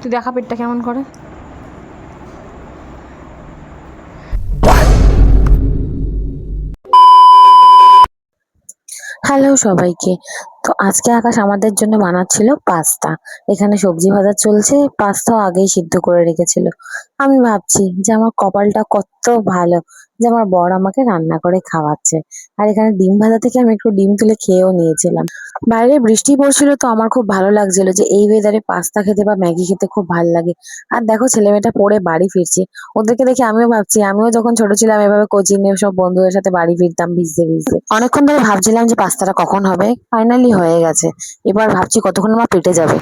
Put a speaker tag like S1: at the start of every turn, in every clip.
S1: তুই দেখা পেটটা কেমন করে।
S2: হ্যালো সবাইকে। তো আজকে আকাশ আমাদের জন্য বানাচ্ছিল পাস্তা। এখানে সবজি ভাজা চলছে, পাস্তাও আগেই সিদ্ধ করে রেখেছিল। আমি ভাবছি যে আমার কপালটা কত ভালো যে আমার বর আমাকে রান্না করে খাওয়াচ্ছে। আর এখানে ডিম ভাজা থেকে আমি একটু ডিম তুলে খেয়েও নিয়েছিলাম। বাইরে বৃষ্টি পড়ছিল, তো আমার খুব ভালো লাগছিল যে এই ওয়েদারে পাস্তা খেতে বা ম্যাগি খেতে খুব ভালো লাগে। আর দেখো ছেলেমেয়েটা পড়ে বাড়ি ফিরছে, ওদেরকে দেখে আমিও ভাবছি আমিও যখন ছোট ছিলাম এভাবে কোচিং এ সব বন্ধুদের সাথে বাড়ি ফিরতাম ভিজতে ভিজতে। অনেকক্ষণ ধরে ভাবছিলাম যে পাস্তাটা কখন হবে, ফাইনালি হয়ে গেছে। এবার ভাবছি কতক্ষণ আমার পেটে যাবে।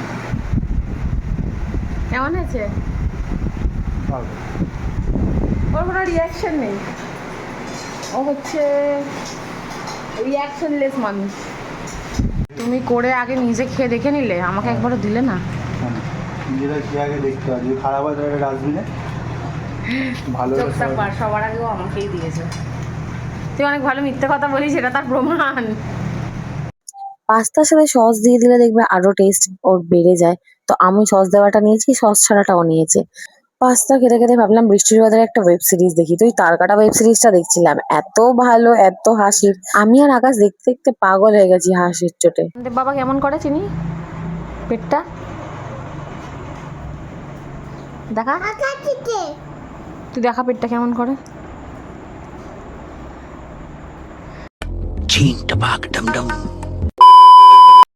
S1: কেমন আছে? ওর কোনো রিয়াকশন নেই, ও হচ্ছে রিয়াকশনলেস মানুষ। তুমি করে আগে নিজে খেয়ে দেখে নিলে, আমাকে একবারও দিলে না।
S3: নিজেরা খেয়ে আগে দেখতে হয়, যদি খারাপ হয় তাহলে ডাস্টবিনে ভালো হলে
S1: চোখটা পার সবার আগেও আমাকেই দিয়েছে। তুই অনেক ভালো মিথ্যে কথা বলিস, এটা তার প্রমাণ।
S2: পাস্তার সাথে সস দিয়ে দিলে দেখবে আরো টেস্ট ওর বেড়ে যায়। তো আমি সস দেওয়াটা নিয়েছি, সস ছাড়াটাও নিয়েছে। পাস্তা খেতে খেতে ভাবলাম বৃষ্টির বাজারে একটা ওয়েব সিরিজ দেখি। তো ওই তারকাটা ওয়েব সিরিজটা দেখছিলাম, এত ভালো এত হাসির। আমি আর আকাশ দেখতে দেখতে পাগল হয়ে গেছি হাসির চোটে।
S1: দেব বাবা কেমন করে চিনি পেটটা দেখা, তুই দেখা পেটটা কেমন করে।
S4: Ching tabak dum dum.